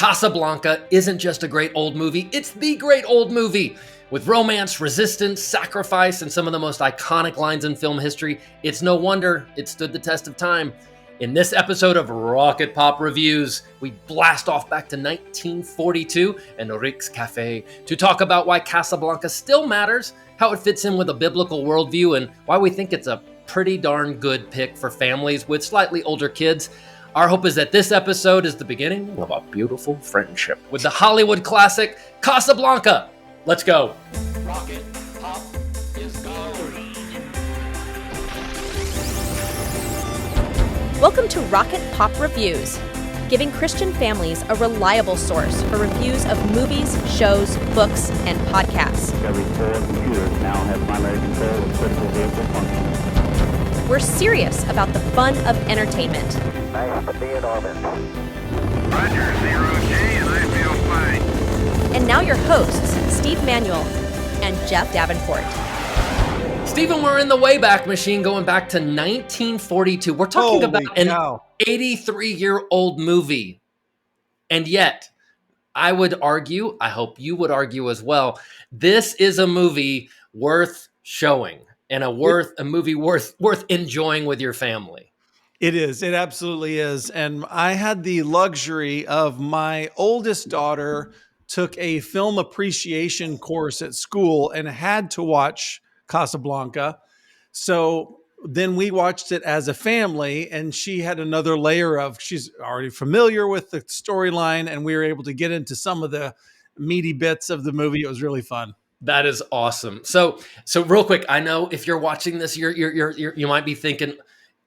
Casablanca isn't just a great old movie, it's the great old movie. With romance, resistance, sacrifice, and some of the most iconic lines in film history, it's no wonder it stood the test of time. In this episode of Rocket Pop Reviews, we blast off back to 1942 and Rick's Cafe to talk about why Casablanca still matters, how it fits in with a biblical worldview, and why we think it's a pretty darn good pick for families with slightly older kids. Our hope is that this episode is the beginning of a beautiful friendship with the Hollywood classic Casablanca. Let's go. Rocket Pop is go. Welcome to Rocket Pop Reviews, giving Christian families a reliable source for reviews of movies, shows, books, and podcasts. Every 4 computers now have primary control of critical vehicle functions. We're serious about the fun of entertainment. Nice to be in orbit. Roger, 0G, and I feel fine. And now your hosts, Steve Manuel and Jeff Davenport. Stephen, we're in the Wayback Machine going back to 1942. We're talking about an 83-year-old movie. And yet, I would argue, I hope you would argue as well, this is a movie worth showing and a movie worth enjoying with your family. It is. It absolutely is. And I had the luxury of my oldest daughter took a film appreciation course at school and had to watch Casablanca. So then we watched it as a family, and she had another layer of, she's already familiar with the storyline, and we were able to get into some of the meaty bits of the movie. It was really fun. That is awesome. So real quick, I know if you're watching this, you might be thinking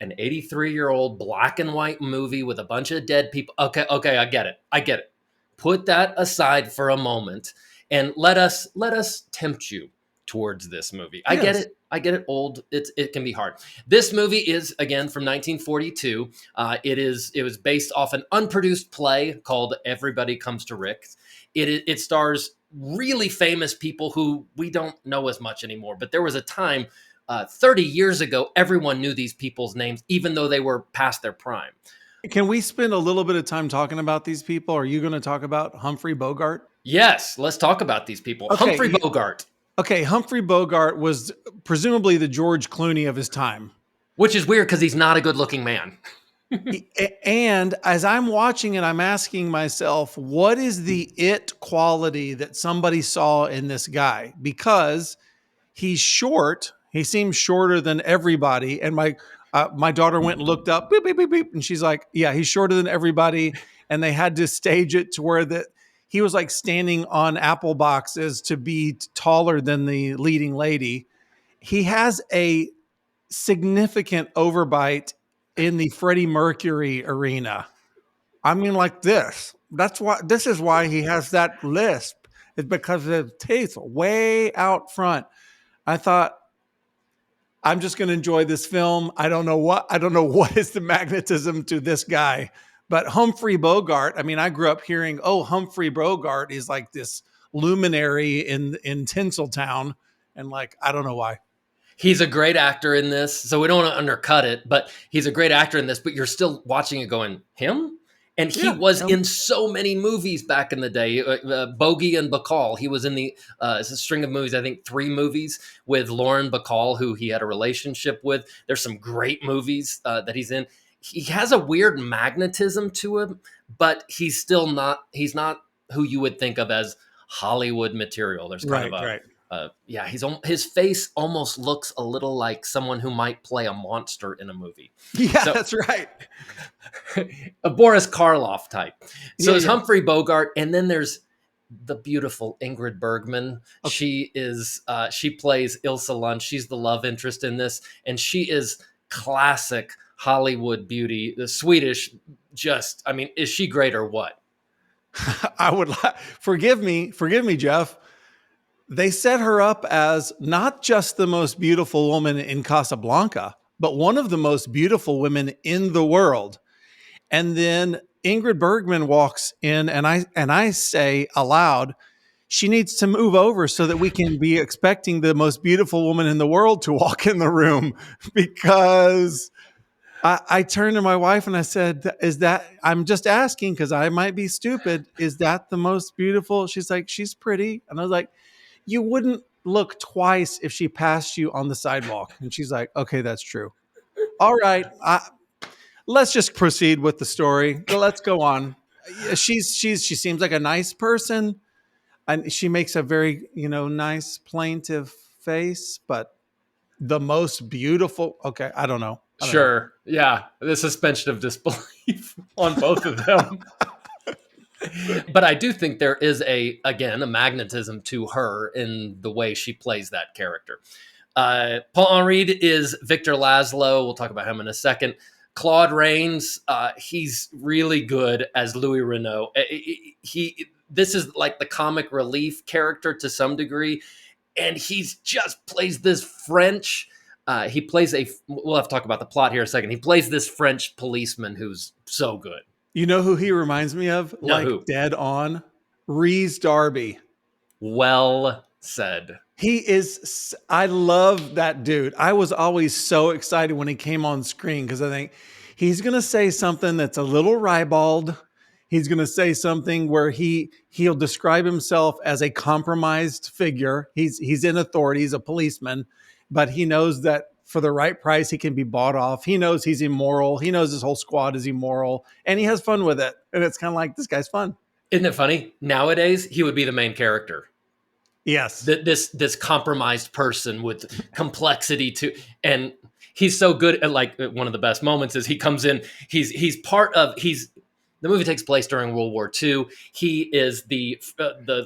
an 83-year-old black and white movie with a bunch of dead people. Okay, I get it. Put that aside for a moment and let us tempt you towards this movie. I get it. Old. It can be hard. This movie is, again, from 1942. It was based off an unproduced play called Everybody Comes to Rick's. It stars really famous people who we don't know as much anymore. But there was a time 30 years ago, everyone knew these people's names, even though they were past their prime. Can we spend a little bit of time talking about these people? Are you going to talk about Humphrey Bogart? Yes, let's talk about these people. Okay. Humphrey Bogart. Okay, Humphrey Bogart was presumably the George Clooney of his time. Which is weird because he's not a good-looking man. And as I'm watching it, I'm asking myself, what is the it quality that somebody saw in this guy? Because he's short. He seems shorter than everybody. And my daughter went and looked up, beep, beep, beep, beep, and she's like, yeah, he's shorter than everybody. And they had to stage it to where he was like standing on apple boxes to be taller than the leading lady. He has a significant overbite in the Freddie Mercury arena. I mean, like this. This is why he has that lisp. It's because of his teeth way out front. I thought, I'm just going to enjoy this film. I don't know what is the magnetism to this guy, but Humphrey Bogart. I mean, I grew up hearing, Humphrey Bogart is like this luminary in Tinseltown. And like, I don't know why. He's a great actor in this. So we don't want to undercut it, but he's a great actor in this, but you're still watching it going, him? And he was in so many movies back in the day. Bogey and Bacall. He was in it's a string of movies, I think 3 movies with Lauren Bacall, who he had a relationship with. There's some great movies that he's in. He has a weird magnetism to him, but he's not who you would think of as Hollywood material. There's kind his face almost looks a little like someone who might play a monster in a movie. Yeah, that's right. A Boris Karloff type. So there's Humphrey Bogart, and then there's the beautiful Ingrid Bergman. Okay. She plays Ilsa Lunch. She's the love interest in this, and she is classic Hollywood beauty. The Swedish, is she great or what? I would forgive me, Jeff. They set her up as not just the most beautiful woman in Casablanca, but one of the most beautiful women in the world. And then Ingrid Bergman walks in, and I say aloud, she needs to move over so that we can be expecting the most beautiful woman in the world to walk in the room, because I turned to my wife and I said, "Is that? I'm just asking because I might be stupid. Is that the most beautiful?" She's like, "She's pretty," and I was like, "You wouldn't look twice if she passed you on the sidewalk." And she's like, "Okay, that's true. All right, let's just proceed with the story. Let's go on." Yeah, she seems like a nice person, and she makes a very nice plaintive face, but the most beautiful. Okay, I don't know. I don't know. Sure. Yeah. The suspension of disbelief on both of them. But I do think there is again, a magnetism to her in the way she plays that character. Paul Henri is Victor Laszlo. We'll talk about him in a second. Claude Rains, he's really good as Louis Renault. This is like the comic relief character to some degree, and he's just plays this French. He plays we'll have to talk about the plot here in a second. He plays this French policeman who's so good. You know who he reminds me of? No, Like who? dead on. Rhys Darby. Well said. He is, I love that dude. I was always so excited when he came on screen because I think he's going to say something that's a little ribald. He's going to say something where he'll describe himself as a compromised figure. He's in authority, he's a policeman, but he knows that for the right price, he can be bought off. He knows he's immoral. He knows his whole squad is immoral, and he has fun with it. And it's kind of like, this guy's fun. Isn't it funny? Nowadays, he would be the main character. Yes. This compromised person with complexity to, and he's so good at, like, one of the best moments is he comes in, the movie takes place during World War II. He is the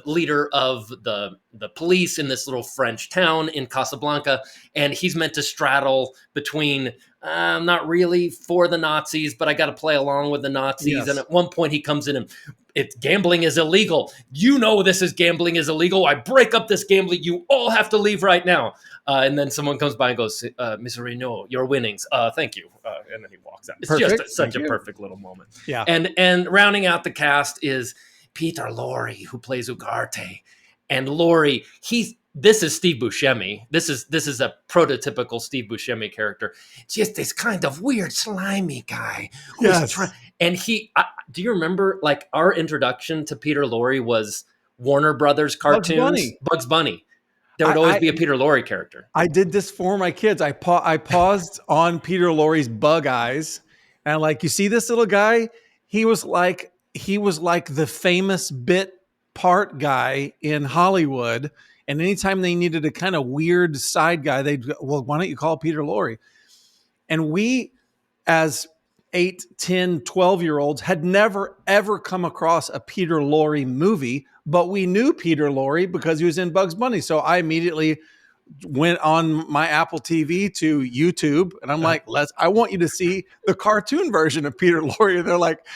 leader of the police in this little French town in Casablanca, and he's meant to straddle between I'm not really for the Nazis, but I got to play along with the Nazis. Yes. And at one point, he comes in and gambling is illegal. You know this is gambling is illegal. I break up this gambling. You all have to leave right now. And then someone comes by and goes, Mr. Renault, your winnings. Thank you. And then he walks out. It's Perfect. just such a perfect little moment. Yeah. And rounding out the cast is Peter Lorre, who plays Ugarte. And Lorre, this is Steve Buscemi. This is a prototypical Steve Buscemi character. Just this kind of weird, slimy guy. Yes. And do you remember, like, our introduction to Peter Lorre was Warner Brothers cartoons? Bugs Bunny. There would always be a Peter Lorre character. I did this for my kids. I paused on Peter Lorre's Bug Eyes, and like, you see this little guy? He was like the famous bit part guy in Hollywood. And anytime they needed a kind of weird side guy, they'd go, well, why don't you call Peter Lorre? And we, as 8, 10, 12-year-olds, had never, ever come across a Peter Lorre movie, but we knew Peter Lorre because he was in Bugs Bunny. So I immediately went on my Apple TV to YouTube, and I'm like, I want you to see the cartoon version of Peter Lorre. And they're like,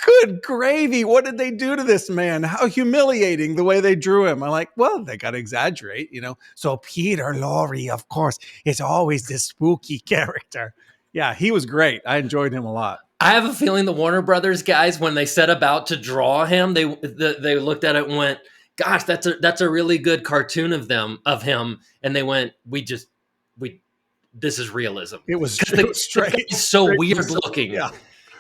good gravy, what did they do to this man? How humiliating the way they drew him. I'm like, well, they got to exaggerate, So Peter Lorre, of course, is always this spooky character. Yeah, he was great. I enjoyed him a lot. I have a feeling the Warner Brothers guys, when they set about to draw him, they looked at it and went, gosh, that's a really good cartoon of him. And they went, this is realism. It was straight. It's so weird looking. Yeah.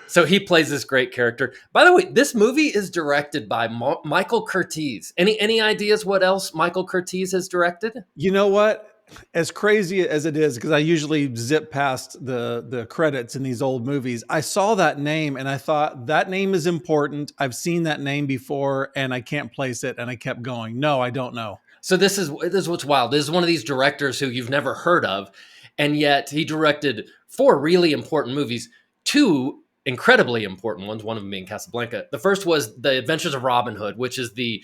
So he plays this great character. By the way, this movie is directed by Michael Curtiz. Any ideas what else Michael Curtiz has directed? You know what? As crazy as it is, because I usually zip past the credits in these old movies, I saw that name and I thought, that name is important. I've seen that name before and I can't place it. And I kept going. No, I don't know. So this is what's wild. This is one of these directors who you've never heard of. And yet he directed 4 really important movies, 2 incredibly important ones, one of them being Casablanca. The first was The Adventures of Robin Hood, which is the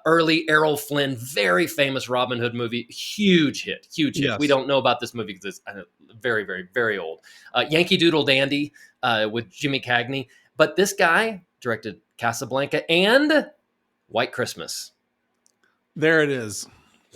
early Errol Flynn, very famous Robin Hood movie. Huge hit. Yes. We don't know about this movie because it's very, very, very old. Yankee Doodle Dandy with Jimmy Cagney. But this guy directed Casablanca and White Christmas. There it is.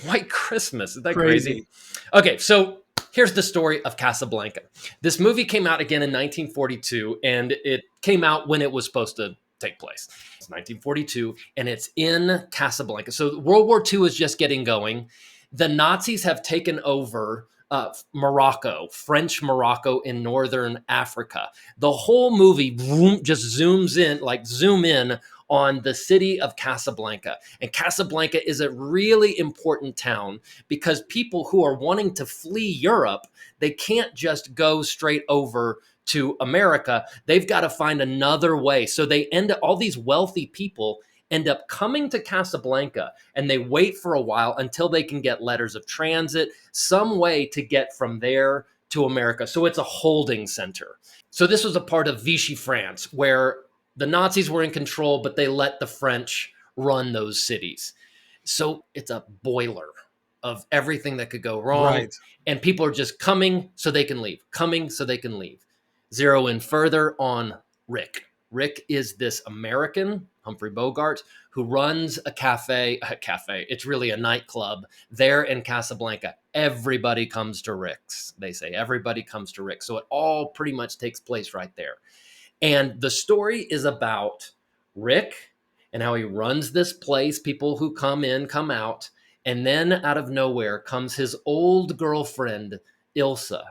White Christmas. Is that crazy? Okay, so here's the story of Casablanca. This movie came out again in 1942, and it came out when it was supposed to take place. It's 1942, and it's in Casablanca. So World War II is just getting going. The Nazis have taken over Morocco, French Morocco in northern Africa. The whole movie just zoom in on the city of Casablanca. And Casablanca is a really important town because people who are wanting to flee Europe, they can't just go straight over to America. They've got to find another way. So all these wealthy people end up coming to Casablanca, and they wait for a while until they can get letters of transit, some way to get from there to America. So it's a holding center. So this was a part of Vichy France where the Nazis were in control, but they let the French run those cities. So it's a boiler of everything that could go wrong. Right. And people are just coming so they can leave, coming so they can leave. Zero in further on Rick. Rick is this American, Humphrey Bogart, who runs a cafe. It's really a nightclub there in Casablanca. Everybody comes to Rick's. They say everybody comes to Rick's. So it all pretty much takes place right there. And the story is about Rick and how he runs this place, people who come in, come out. And then out of nowhere comes his old girlfriend, Ilsa.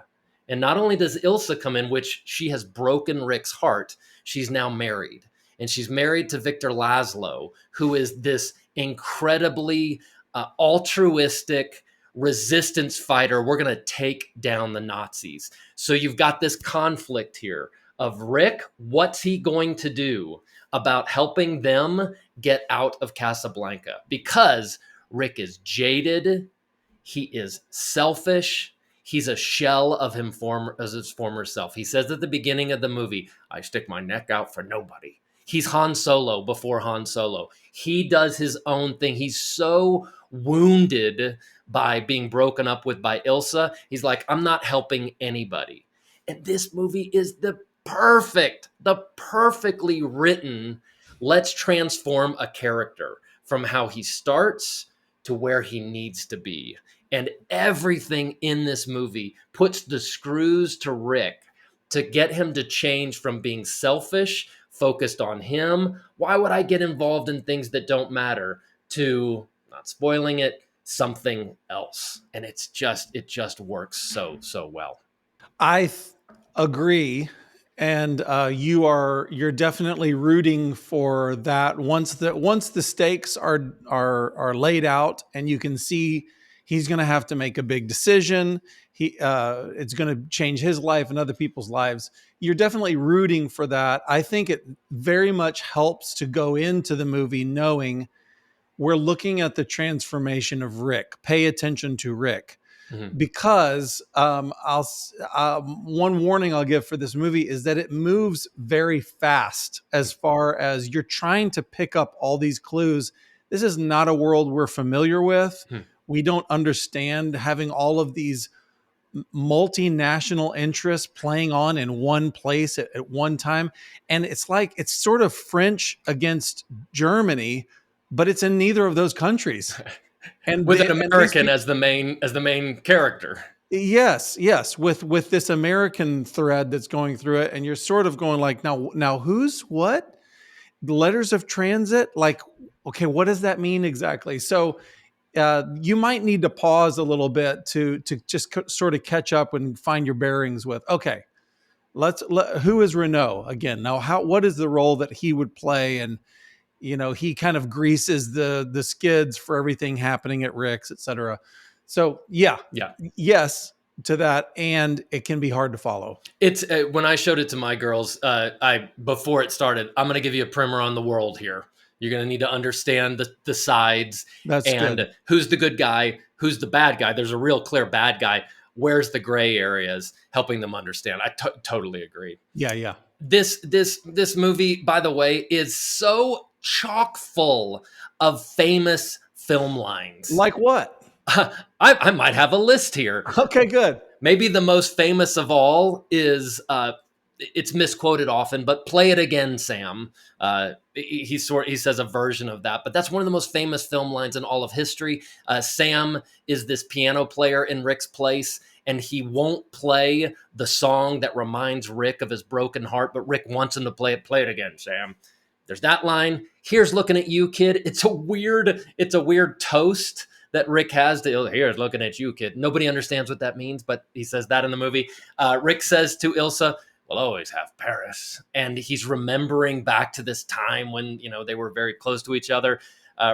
And not only does Ilsa come in, which she has broken Rick's heart, she's now married. And she's married to Victor Laszlo, who is this incredibly altruistic resistance fighter. We're going to take down the Nazis. So you've got this conflict here of Rick. What's he going to do about helping them get out of Casablanca? Because Rick is jaded. He is selfish. He's a shell of his former self. He says at the beginning of the movie, I stick my neck out for nobody. He's Han Solo before Han Solo. He does his own thing. He's so wounded by being broken up with by Ilsa. He's like, I'm not helping anybody. And this movie is the perfectly written, let's transform a character from how he starts to where he needs to be. And everything in this movie puts the screws to Rick to get him to change from being selfish, focused on him. Why would I get involved in things that don't matter? To, not spoiling it, something else. And it just works so well. I agree. And you're definitely rooting for that once the stakes are laid out and you can see he's going to have to make a big decision. It's going to change his life and other people's lives. You're definitely rooting for that. I think it very much helps to go into the movie knowing we're looking at the transformation of Rick. Pay attention to Rick. Mm-hmm. Because one warning I'll give for this movie is that it moves very fast as far as you're trying to pick up all these clues. This is not a world we're familiar with. We don't understand having all of these multinational interests playing on in one place at one time. And it's like, it's sort of French against Germany, but it's in neither of those countries. And with an American as the main character. Yes. With this American thread that's going through it. And you're sort of going like, now who's what? The letters of transit? Like, okay, what does that mean exactly? So you might need to pause a little bit to just sort of catch up and find your bearings with, okay, who is Renault again? Now, what is the role that he would play? And, he kind of greases the skids for everything happening at Rick's, et cetera. So yes to that. And it can be hard to follow. It's when I showed it to my girls, before it started, I'm going to give you a primer on the world here. You're going to need to understand the sides. That's and good. Who's the good guy, who's the bad guy. There's a real clear bad guy. Where's the gray areas, helping them understand. I totally agree. Yeah. This movie, by the way, is so chock full of famous film lines. Like what? I might have a list here. Okay, good. Maybe the most famous of all is, it's misquoted often, but "Play It Again, Sam." He says a version of that, but that's one of the most famous film lines in all of history. Sam is this piano player in Rick's place, and he won't play the song that reminds Rick of his broken heart, but Rick wants him to play it. Play it again, Sam. There's that line. Here's looking at you, kid. It's a weird toast that Rick has to Ilsa. Here, looking at you, kid. Nobody understands what that means, but he says that in the movie. Rick says to Ilsa, "We'll always have Paris," and he's remembering back to this time when they were very close to each other.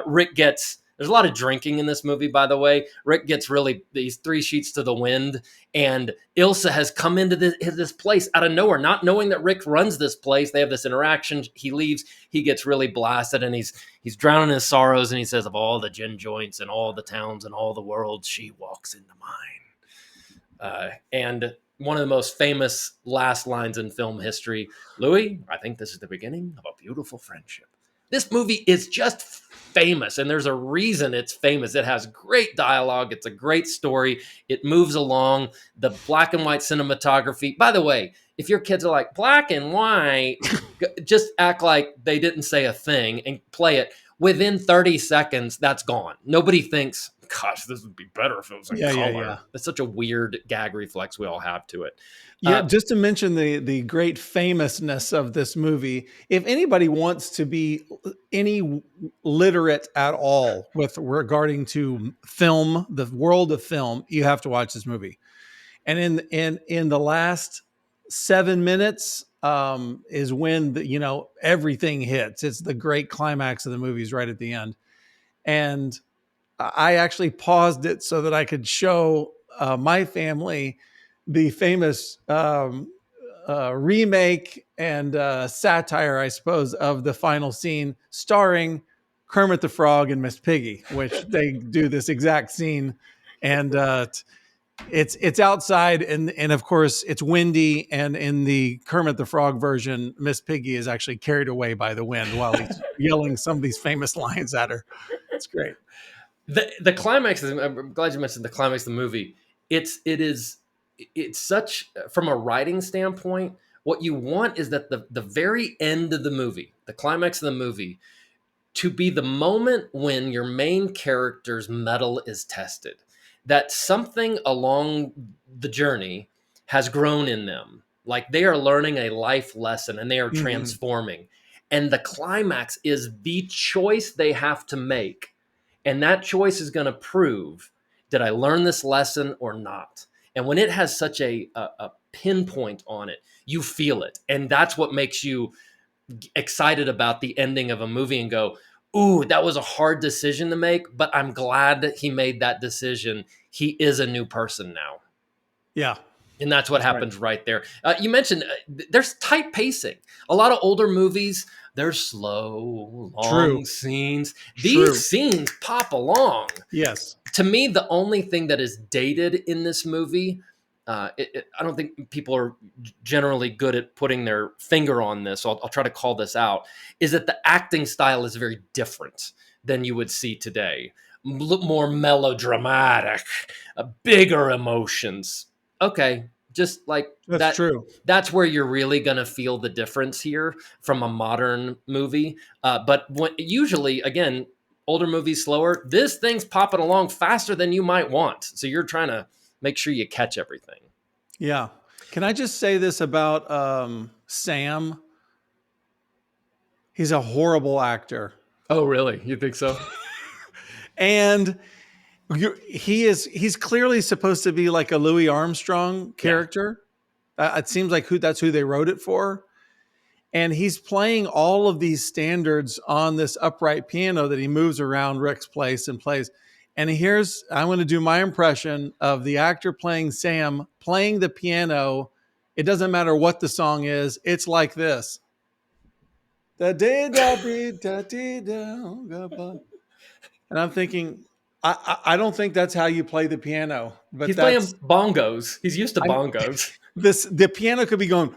Rick gets. There's a lot of drinking in this movie, by the way. Rick gets really these 3 sheets to the wind, and Ilsa has come into this place out of nowhere, not knowing that Rick runs this place. They have this interaction. He leaves. He gets really blasted, and he's drowning his sorrows. And he says, "Of all the gin joints and all the towns and all the world, she walks into mine." And one of the most famous last lines in film history, "Louis, I think this is the beginning of a beautiful friendship." This movie is just famous, and there's a reason it's famous. It has great dialogue. It's a great story. It moves along. The black and white cinematography. By the way, if your kids are like, black and white, just act like they didn't say a thing and play it. Within 30 seconds, that's gone. Nobody thinks, gosh, this would be better if it was in color. Yeah. That's such a weird gag reflex we all have to it. Yeah, just to mention the great famousness of this movie, if anybody wants to be any literate at all with regarding to film, the world of film, you have to watch this movie. And in the last 7 minutes is when everything hits. It's the great climax of the movies right at the end. And I actually paused it so that I could show my family the famous remake and satire, I suppose, of the final scene starring Kermit the Frog and Miss Piggy, which they do this exact scene. And it's outside and of course it's windy. And in the Kermit the Frog version, Miss Piggy is actually carried away by the wind while he's yelling some of these famous lines at her. It's great. The climax, I'm glad you mentioned the climax of the movie. It's such, from a writing standpoint, what you want is that the very end of the movie, the climax of the movie, to be the moment when your main character's mettle is tested, that something along the journey has grown in them. Like they are learning a life lesson and they are transforming. And the climax is the choice they have to make. And that choice is going to prove, did I learn this lesson or not? And when it has such a pinpoint on it, you feel it. And that's what makes you excited about the ending of a movie and go, ooh, that was a hard decision to make, but I'm glad that he made that decision. He is a new person now. Yeah. And that's what happens right there. You mentioned there's tight pacing. A lot of older movies, they're slow, long scenes. These scenes pop along. Yes. To me, the only thing that is dated in this movie, I don't think people are generally good at putting their finger on this, so I'll try to call this out, is that the acting style is very different than you would see today. More melodramatic, bigger emotions. Okay, just like that's true. That's where you're really going to feel the difference here from a modern movie. But usually, again, older movies slower. This thing's popping along faster than you might want. So you're trying to make sure you catch everything. Yeah. Can I just say this about Sam? He's a horrible actor. Oh, really? You think so? And he's clearly supposed to be like a Louis Armstrong character. Yeah. It seems like that's who they wrote it for. And he's playing all of these standards on this upright piano that he moves around Rick's place and plays. And I'm going to do my impression of the actor playing Sam, playing the piano. It doesn't matter what the song is. It's like this. And I'm thinking, I don't think that's how you play the piano. But he's playing bongos. He's used to bongos. The piano could be going,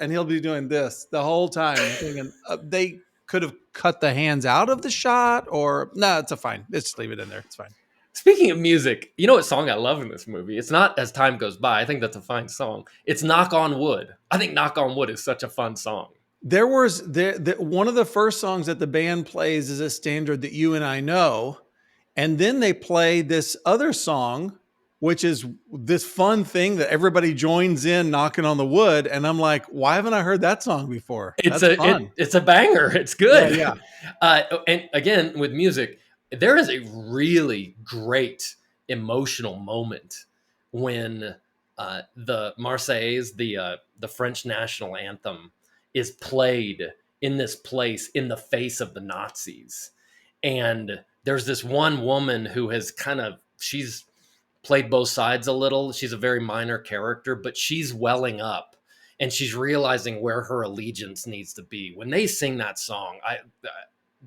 and he'll be doing this the whole time. I'm thinking they could have cut the hands out of the shot, or no, it's fine. Let's leave it in there. It's fine. Speaking of music, you know what song I love in this movie? It's not As Time Goes By. I think that's a fine song. It's Knock on Wood. I think Knock on Wood is such a fun song. There was one of the first songs that the band plays is a standard that you and I know. And then they play this other song, which is this fun thing that everybody joins in knocking on the wood. And I'm like, why haven't I heard that song before? It's a banger. It's good. Yeah. And again, with music, There is a really great emotional moment when the Marseillaise, the French national anthem, is played in this place in the face of the Nazis, and there's this one woman who has she's played both sides a little. She's a very minor character, but she's welling up and she's realizing where her allegiance needs to be. When they sing that song,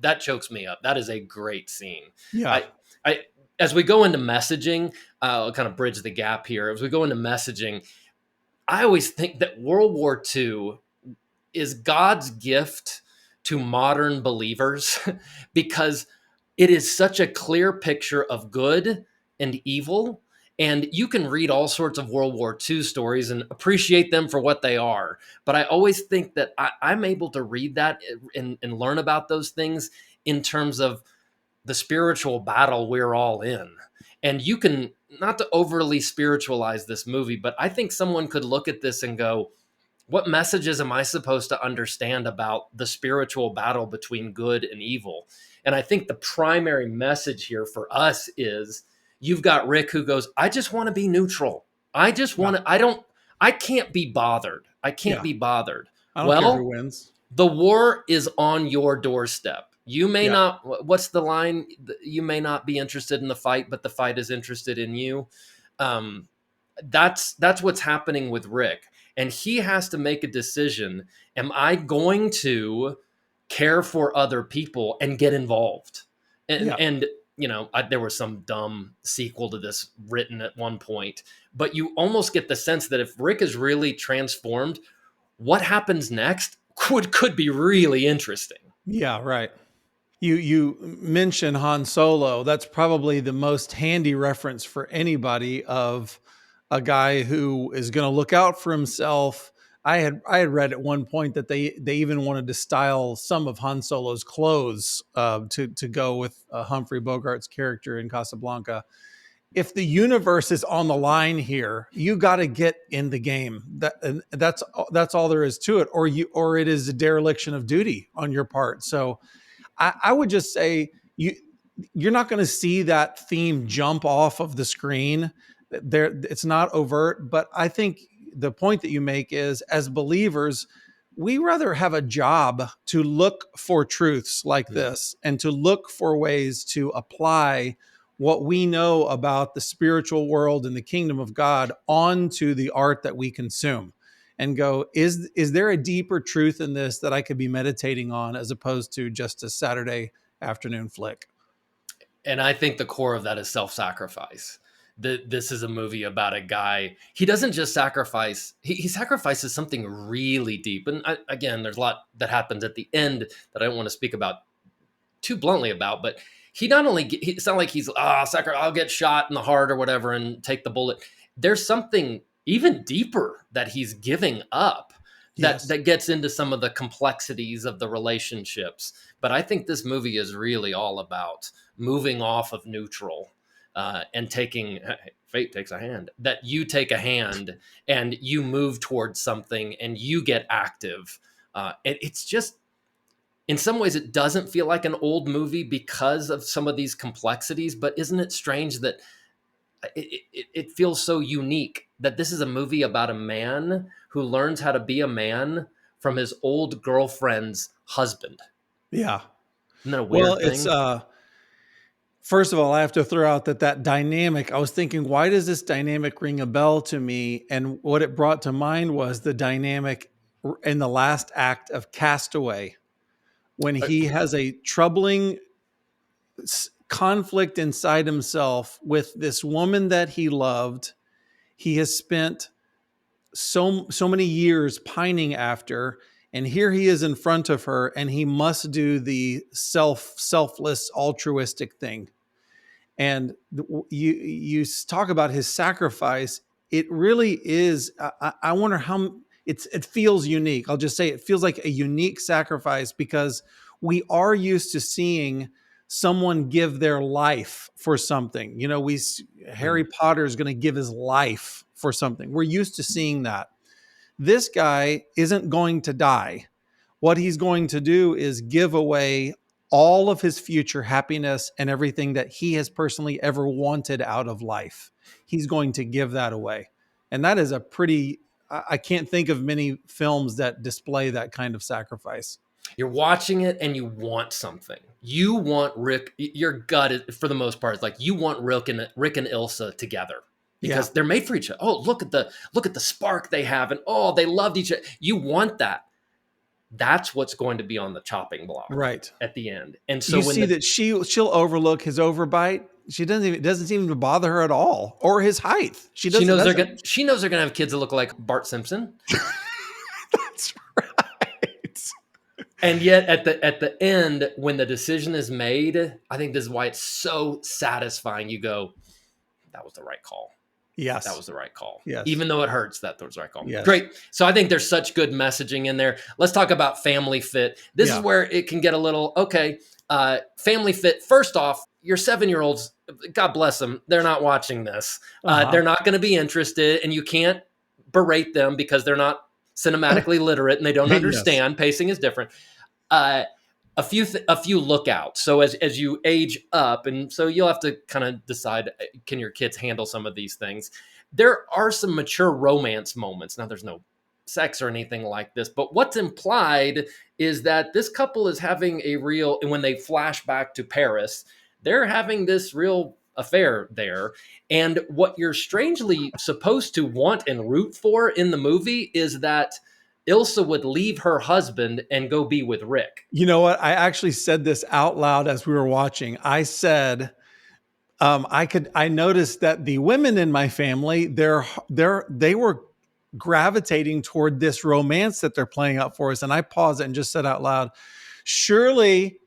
that chokes me up. That is a great scene. Yeah. I as we go into messaging, I'll kind of bridge the gap here. As we go into messaging, I always think that World War II is God's gift to modern believers because it is such a clear picture of good and evil. And you can read all sorts of World War II stories and appreciate them for what they are. But I always think that I'm able to read that and learn about those things in terms of the spiritual battle we're all in. And you can, not to overly spiritualize this movie, but I think someone could look at this and go, what messages am I supposed to understand about the spiritual battle between good and evil? And I think the primary message here for us is you've got Rick who goes, I just want to be neutral. I just want to, I can't be bothered. I can't be bothered. I don't care who wins. The war is on your doorstep. You may not, what's the line? You may not be interested in the fight, but the fight is interested in you. That's what's happening with Rick. And he has to make a decision. Am I going to care for other people and get involved? And you know, there was some dumb sequel to this written at one point, but you almost get the sense that if Rick is really transformed, what happens next could be really interesting. Yeah, right. You mention Han Solo. That's probably the most handy reference for anybody of a guy who is going to look out for himself. I had read at one point that they even wanted to style some of Han Solo's clothes to go with Humphrey Bogart's character in Casablanca. If the universe is on the line here, you got to get in the game. That's all there is to it, or it is a dereliction of duty on your part. So I would just say you're not going to see that theme jump off of the screen. It's not overt, but I think the point that you make is, as believers, we rather have a job to look for truths like this and to look for ways to apply what we know about the spiritual world and the kingdom of God onto the art that we consume, and go, is there a deeper truth in this that I could be meditating on, as opposed to just a Saturday afternoon flick? And I think the core of that is self-sacrifice. This is a movie about a guy. He doesn't just sacrifice. He sacrifices something really deep. And again, there's a lot that happens at the end that I don't want to speak about too bluntly about. But he not only, it's not like he's, I'll get shot in the heart or whatever and take the bullet. There's something even deeper that he's giving up that gets into some of the complexities of the relationships. But I think this movie is really all about moving off of neutral and taking, fate takes a hand, that you take a hand and you move towards something and you get active. It's just, in some ways, it doesn't feel like an old movie because of some of these complexities, but isn't it strange that it feels so unique that this is a movie about a man who learns how to be a man from his old girlfriend's husband? Yeah. Isn't that a weird thing? It's, first of all, I have to throw out that dynamic. I was thinking, why does this dynamic ring a bell to me? And what it brought to mind was the dynamic in the last act of Castaway, when he has a troubling conflict inside himself with this woman that he loved. He has spent so many years pining after, and here he is in front of her, and he must do the selfless, altruistic thing. And you talk about his sacrifice. It really is. I wonder how it feels unique. I'll just say it feels like a unique sacrifice, because we are used to seeing someone give their life for something. You know, Harry Potter is going to give his life for something. We're used to seeing that. This guy isn't going to die. What he's going to do is give away all of his future happiness and everything that he has personally ever wanted out of life. He's going to give that away. And that is a pretty, I can't think of many films that display that kind of sacrifice. You're watching it and you want something. You want Rick. Your gut, for the most part, is like you want Rick and Ilsa together because they're made for each other. Oh, look at the spark they have, and oh, they loved each other. You want that. That's what's going to be on the chopping block, right, at the end. And so you see that she'll overlook his overbite. It doesn't seem to bother her at all, or his height. She knows they're gonna have kids that look like Bart Simpson. That's right. And yet at the end, when the decision is made, I think this is why it's so satisfying. You go, that was the right call. Yes. That was the right call. Yes. Even though it hurts, that was the right call. Yes. Great. So I think there's such good messaging in there. Let's talk about family fit. This is where it can get a little, family fit. First off, your 7-year-olds, God bless them, they're not watching this. They're not going to be interested, and you can't berate them because they're not cinematically literate and they don't understand. Yes. Pacing is different. A few lookouts. So as you age up, and so you'll have to kind of decide, can your kids handle some of these things? There are some mature romance moments. Now, there's no sex or anything like this, but what's implied is that this couple is having a real, and when they flash back to Paris, they're having this real affair there. And what you're strangely supposed to want and root for in the movie is that Ilsa would leave her husband and go be with Rick. You know what? I actually said this out loud as we were watching. I said, I noticed that the women in my family, they were gravitating toward this romance that they're playing out for us. And I paused it and just said out loud, surely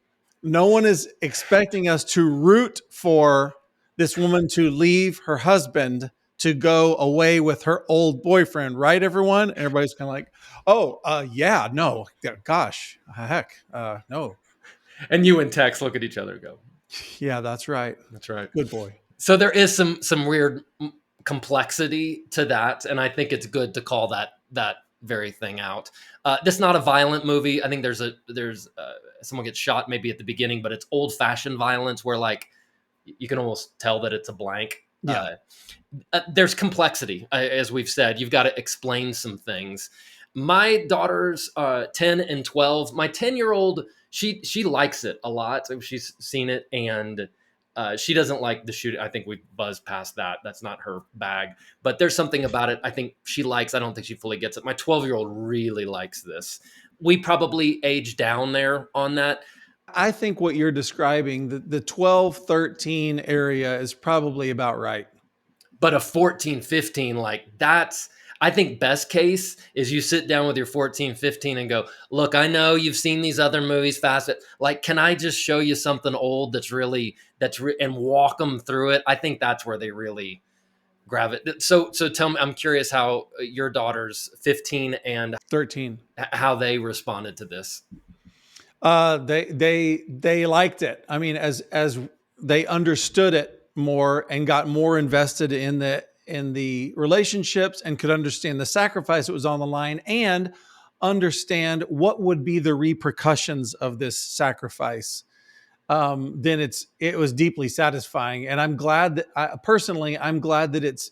no one is expecting us to root for this woman to leave her husband to go away with her old boyfriend, right, everyone? And everybody's kind of like, no, gosh, heck, no. And you and Tex look at each other and go, yeah, that's right. That's right. Good boy. So there is some weird complexity to that, and I think it's good to call that very thing out. This is not a violent movie. I think there's someone gets shot maybe at the beginning, but it's old-fashioned violence where like you can almost tell that it's a blank. Yeah. There's complexity, as we've said. You've got to explain some things. My daughters, 10 and 12. My 10-year-old, she likes it a lot. She's seen it, and she doesn't like the shooting. I think we buzzed past that. That's not her bag. But there's something about it I think she likes. I don't think she fully gets it. My 12-year-old really likes this. We probably age down there on that. I think what you're describing, the 12, 13 area is probably about right. But a 14, 15, like that's, I think best case is you sit down with your 14, 15 and go, look, I know you've seen these other movies fast, but like, can I just show you something old and walk them through it? I think that's where they really grab it. So tell me, I'm curious how your daughters 15 and 13, how they responded to this. They liked it. I mean, as they understood it more and got more invested in the relationships and could understand the sacrifice that was on the line and understand what would be the repercussions of this sacrifice, then it was deeply satisfying. And I'm glad that I'm glad that it's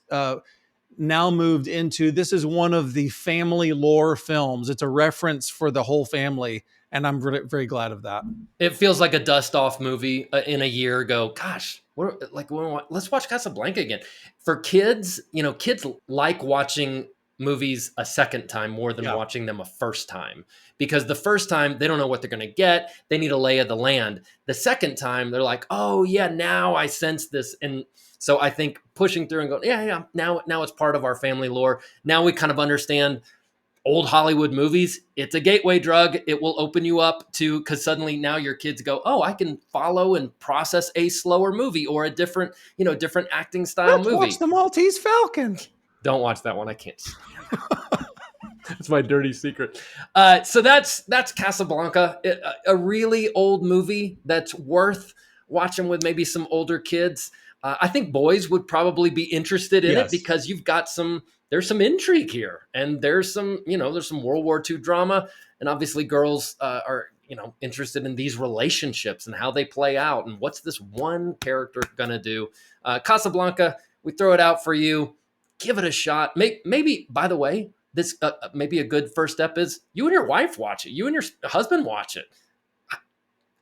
now moved into, this is one of the family lore films. It's a reference for the whole family. And I'm very, very glad of that. It feels like a dust-off movie in a year ago. Gosh, let's watch Casablanca again. For kids, kids like watching movies a second time more than watching them a first time. Because the first time, they don't know what they're going to get. They need a lay of the land. The second time, they're like, oh, yeah, now I sense this. And so I think pushing through and going, now it's part of our family lore. Now we kind of understand old Hollywood movies. It's a gateway drug. It will open you up to, because suddenly now your kids go, oh, I can follow and process a slower movie or a different acting style movie. Watch The Maltese Falcon. Don't watch that one. I can't stand it. That's my dirty secret. So that's Casablanca, a really old movie that's worth watching with maybe some older kids. I think boys would probably be interested in it because you've got there's some intrigue here, and there's some World War II drama, and obviously girls are interested in these relationships and how they play out and what's this one character gonna do. Casablanca, we throw it out for you. Give it a shot. Maybe by the way, this maybe a good first step is you and your wife watch it. You and your husband watch it.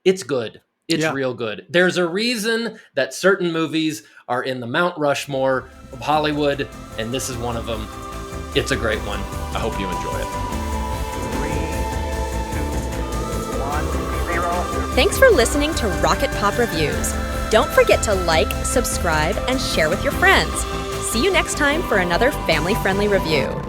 It's good. It's real good. There's a reason that certain movies are in the Mount Rushmore of Hollywood, and this is one of them. It's a great one. I hope you enjoy it. 3, 2, 1, 0. Thanks for listening to Rocket Pop Reviews. Don't forget to like, subscribe, and share with your friends. See you next time for another family-friendly review.